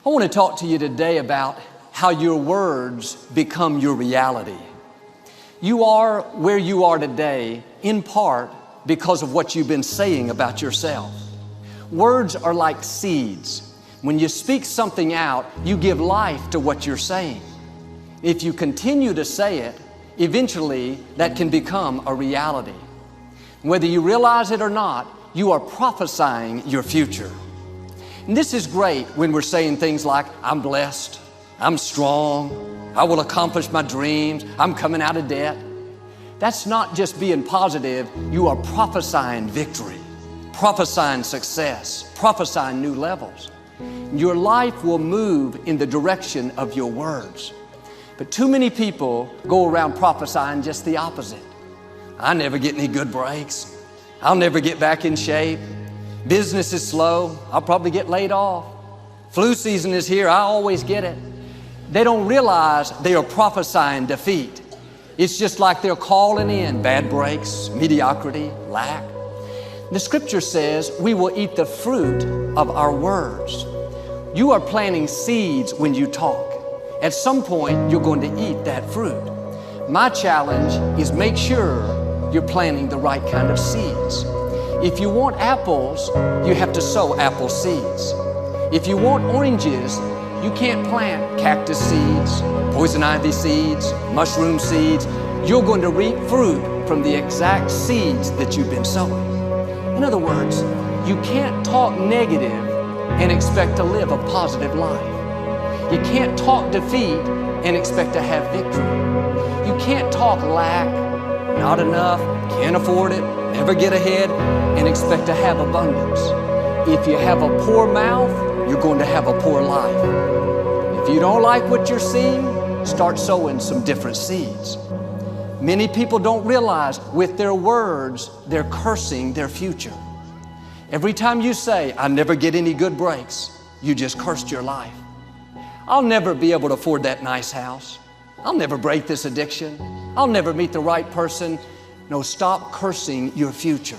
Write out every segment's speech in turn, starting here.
I want to talk to you today about how your words become your reality. You are where you are today in part because of what you've been saying about yourself. Words are like seeds. When you speak something out, you give life to what you're saying. If you continue to say it, eventually that can become a reality. Whether you realize it or not, you are prophesying your future. And this is great when we're saying things like, I'm blessed, I'm strong, I will accomplish my dreams, I'm coming out of debt. That's not just being positive, you are prophesying victory, prophesying success, prophesying new levels. Your life will move in the direction of your words. But too many people go around prophesying just the opposite. I never get any good breaks. I'll never get back in shape. Business is slow. I'll probably get laid off. Flu season is here. I always get it. They don't realize they are prophesying defeat. It's just like they're calling in bad breaks, mediocrity, lack. The scripture says we will eat the fruit of our words. You are planting seeds when you talk. At some point, you're going to eat that fruit. My challenge is make sure you're planting the right kind of seeds. If you want apples, you have to sow apple seeds. If you want oranges, you can't plant cactus seeds, poison ivy seeds, mushroom seeds. You're going to reap fruit from the exact seeds that you've been sowing. In other words, you can't talk negative and expect to live a positive life. You can't talk defeat and expect to have victory. You can't talk lack, not enough, can't afford it, never get ahead, and expect to have abundance. If you have a poor mouth, you're going to have a poor life. If you don't like what you're seeing, start sowing some different seeds. Many people don't realize with their words, they're cursing their future. Every time you say, I never get any good breaks, you just cursed your life. I'll never be able to afford that nice house. I'll never break this addiction. I'll never meet the right person. No, stop cursing your future.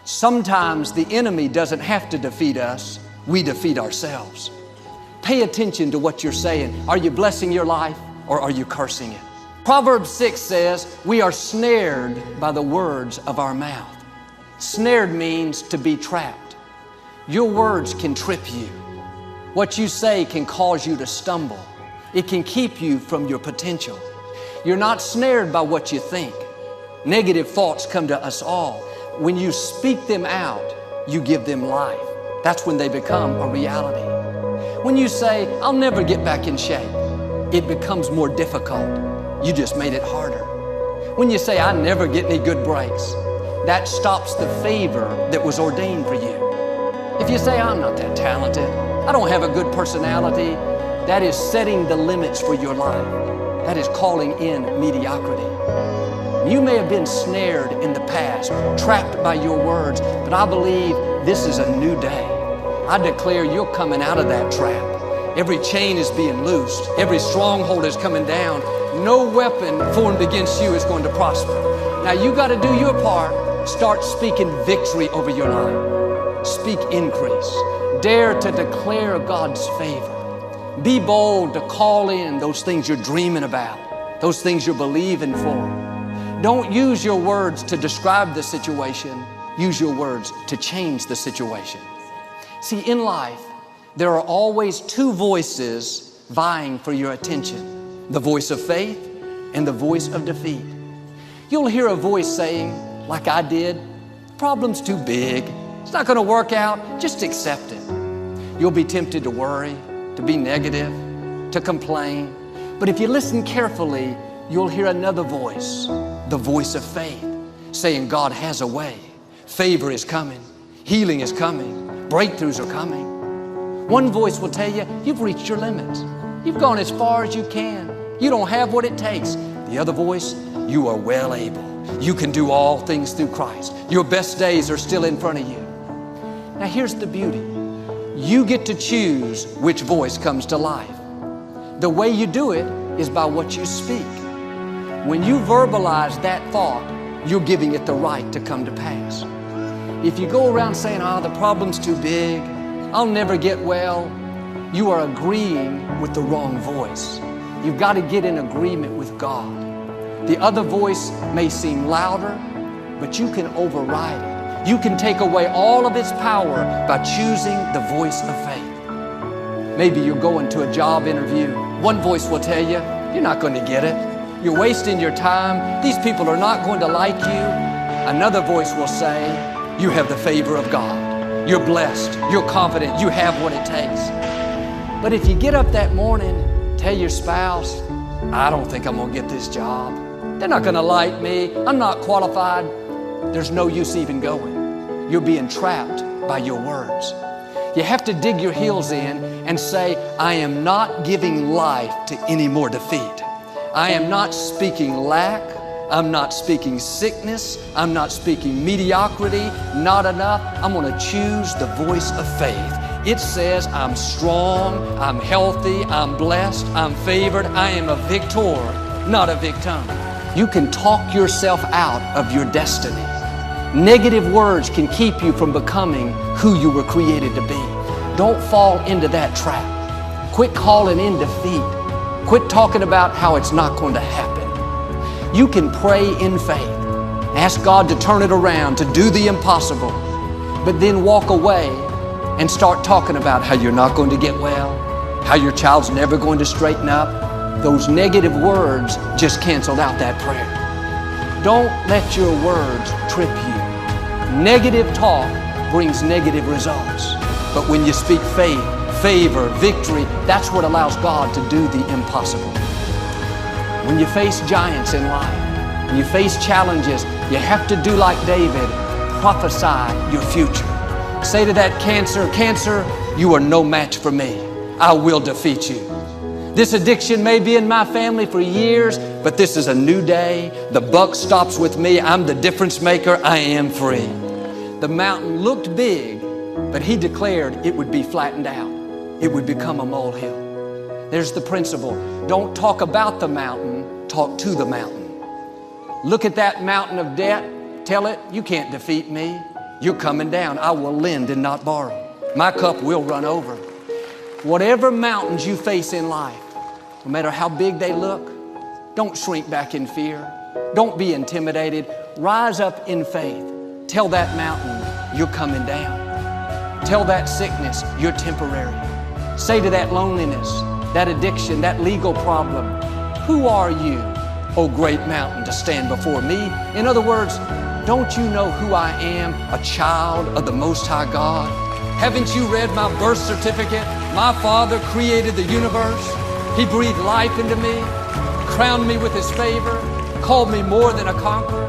Sometimes the enemy doesn't have to defeat us. We defeat ourselves. Pay attention to what you're saying. Are you blessing your life or are you cursing it? Proverbs 6 says, we are snared by the words of our mouth. Snared means to be trapped. Your words can trip you. What you say can cause you to stumble. It can keep you from your potential. You're not snared by what you think. Negative thoughts come to us all. When you speak them out, you give them life. That's when they become a reality. When you say, I'll never get back in shape, it becomes more difficult. You just made it harder. When you say, I never get any good breaks, that stops the favor that was ordained for you. If you say, I'm not that talented, I don't have a good personality, that is setting the limits for your life. That is calling in mediocrity. You may have been snared in the past, trapped by your words, but I believe this is a new day. I declare you're coming out of that trap. Every chain is being loosed. Every stronghold is coming down. No weapon formed against you is going to prosper. Now you got to do your part. Start speaking victory over your life. Speak increase. Dare to declare God's favor. Be bold to call in those things you're dreaming about, those things you're believing for. Don't use your words to describe the situation. Use your words to change the situation. See, in life, there are always two voices vying for your attention. The voice of faith and the voice of defeat. You'll hear a voice saying, like I did, the problem's too big. It's not going to work out. Just accept it. You'll be tempted to worry, to be negative, to complain. But if you listen carefully, you'll hear another voice, the voice of faith, saying God has a way. Favor is coming. Healing is coming. Breakthroughs are coming. One voice will tell you, you've reached your limits. You've gone as far as you can. You don't have what it takes. The other voice, you are well able. You can do all things through Christ. Your best days are still in front of you. Now here's the beauty. You get to choose which voice comes to life. The way you do it is by what you speak. When you verbalize that thought, you're giving it the right to come to pass. If you go around saying, the problem's too big, I'll never get well, you are agreeing with the wrong voice. You've got to get in agreement with God. The other voice may seem louder, but you can override it. You can take away all of its power by choosing the voice of faith. Maybe you're going to a job interview. One voice will tell you, you're not going to get it. You're wasting your time. These people are not going to like you. Another voice will say, you have the favor of God. You're blessed. You're confident. You have what it takes. But if you get up that morning, tell your spouse, I don't think I'm going to get this job. They're not going to like me. I'm not qualified. There's no use even going. You're being trapped by your words. You have to dig your heels in and say, I am not giving life to any more defeat. I am not speaking lack. I'm not speaking sickness. I'm not speaking mediocrity, not enough. I'm going to choose the voice of faith. It says I'm strong, I'm healthy, I'm blessed, I'm favored. I am a victor, not a victim. You can talk yourself out of your destiny. Negative words can keep you from becoming who you were created to be. Don't fall into that trap. Quit calling in defeat. Quit talking about how it's not going to happen. You can pray in faith. Ask God to turn it around, to do the impossible, but then walk away and start talking about how you're not going to get well, how your child's never going to straighten up. Those negative words just canceled out that prayer. Don't let your words trip you. Negative talk brings negative results. But when you speak faith, favor, victory, that's what allows God to do the impossible. When you face giants in life, when you face challenges, you have to do like David, prophesy your future. Say to that cancer, cancer, you are no match for me. I will defeat you. This addiction may be in my family for years, but this is a new day. The buck stops with me. I'm the difference maker. I am free. The mountain looked big, but he declared it would be flattened out. It would become a molehill. There's the principle. Don't talk about the mountain, talk to the mountain. Look at that mountain of debt. Tell it, you can't defeat me. You're coming down. I will lend and not borrow. My cup will run over. Whatever mountains you face in life, no matter how big they look, don't shrink back in fear. Don't be intimidated. Rise up in faith. Tell that mountain, you're coming down. Tell that sickness, you're temporary. Say to that loneliness, that addiction, that legal problem, who are you, O great mountain, to stand before me? In other words, don't you know who I am, a child of the Most High God? Haven't you read my birth certificate? My Father created the universe. He breathed life into me, crowned me with His favor, called me more than a conqueror.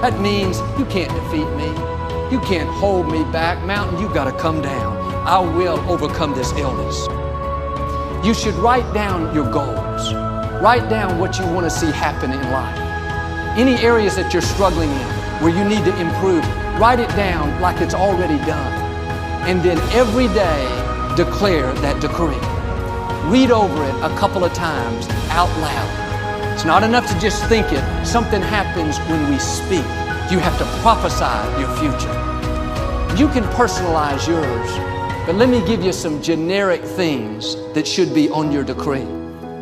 That means you can't defeat me. You can't hold me back. Mountain, you've got to come down. I will overcome this illness. You should write down your goals. Write down what you want to see happen in life. Any areas that you're struggling in, where you need to improve, write it down like it's already done. And then every day, declare that decree. Read over it a couple of times out loud. It's not enough to just think it. Something happens when we speak. You have to prophesy your future. You can personalize yours, but let me give you some generic things that should be on your decree.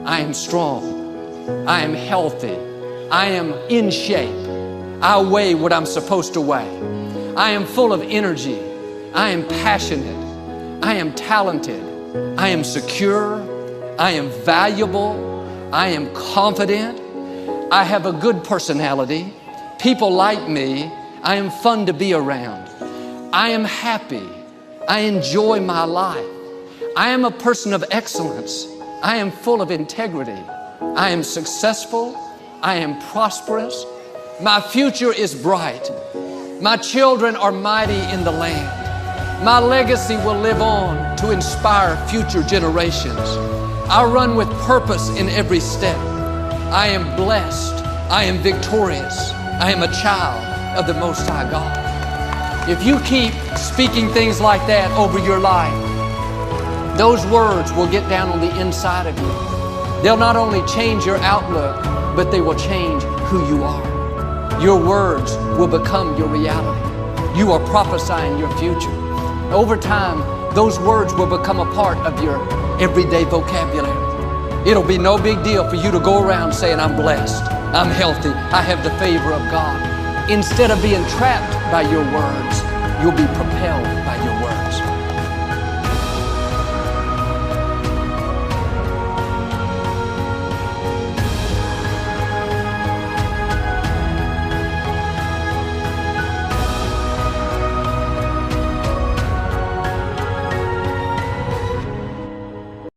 I am strong. I am healthy. I am in shape. I weigh what I'm supposed to weigh. I am full of energy. I am passionate. I am talented. I am secure. I am valuable. I am confident. I have a good personality. People like me. I am fun to be around. I am happy. I enjoy my life. I am a person of excellence. I am full of integrity. I am successful. I am prosperous. My future is bright. My children are mighty in the land. My legacy will live on to inspire future generations. I run with purpose in every step. I am blessed. I am victorious. I am a child of the Most High God. If you keep speaking things like that over your life, those words will get down on the inside of you. They'll not only change your outlook, but they will change who you are. Your words will become your reality. You are prophesying your future. Over time, those words will become a part of your everyday vocabulary. It'll be no big deal for you to go around saying, I'm blessed, I'm healthy, I have the favor of God. Instead of being trapped by your words, you'll be propelled by your words.